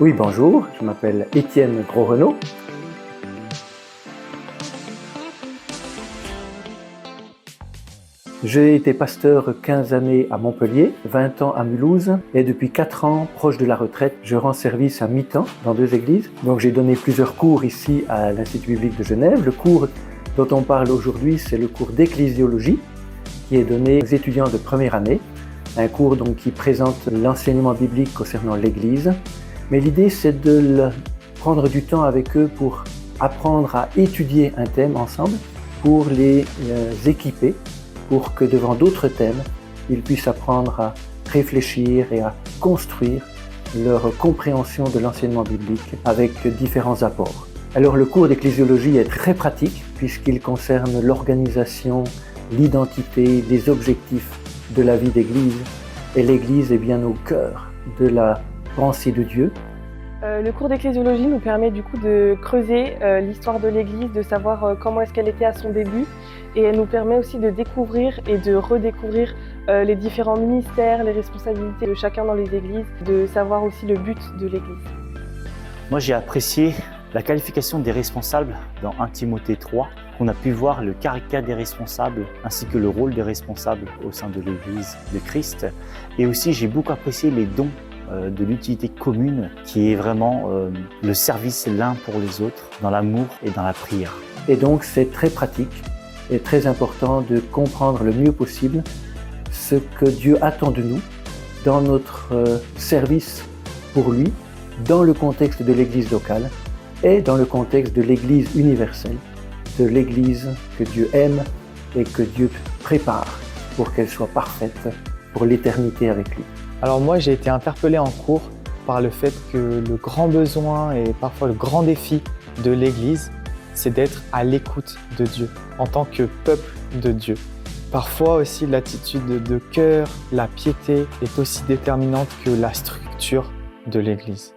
Oui, bonjour, je m'appelle Étienne Gros-Renaud. J'ai été pasteur 15 années à Montpellier, 20 ans à Mulhouse et depuis 4 ans, proche de la retraite, je rends service à mi-temps dans 2 églises. Donc j'ai donné plusieurs cours ici à l'Institut biblique de Genève. Le cours dont on parle aujourd'hui, c'est le cours d'ecclésiologie qui est donné aux étudiants de première année. Un cours donc qui présente l'enseignement biblique concernant l'Église. Mais l'idée, c'est de prendre du temps avec eux pour apprendre à étudier un thème ensemble, pour les équiper, pour que devant d'autres thèmes, ils puissent apprendre à réfléchir et à construire leur compréhension de l'enseignement biblique avec différents apports. Alors le cours d'ecclésiologie est très pratique puisqu'il concerne l'organisation, l'identité, les objectifs de la vie d'Église. Et l'Église est bien au cœur de la pensée de Dieu. Le cours d'ecclésiologie nous permet du coup de creuser l'histoire de l'Église, de savoir comment est-ce qu'elle était à son début, et elle nous permet aussi de découvrir et de redécouvrir les différents ministères, les responsabilités de chacun dans les églises, de savoir aussi le but de l'Église. Moi j'ai apprécié la qualification des responsables dans 1 Timothée 3, qu'on a pu voir le caractère des responsables ainsi que le rôle des responsables au sein de l'Église de Christ. Et aussi j'ai beaucoup apprécié les dons de l'utilité commune qui est vraiment le service l'un pour les autres dans l'amour et dans la prière. Et donc c'est très pratique et très important de comprendre le mieux possible ce que Dieu attend de nous dans notre service pour lui, dans le contexte de l'Église locale et dans le contexte de l'Église universelle, de l'Église que Dieu aime et que Dieu prépare pour qu'elle soit parfaite pour l'éternité avec lui. Alors moi, j'ai été interpellé en cours par le fait que le grand besoin et parfois le grand défi de l'Église, c'est d'être à l'écoute de Dieu, en tant que peuple de Dieu. Parfois aussi, l'attitude de cœur, la piété est aussi déterminante que la structure de l'Église.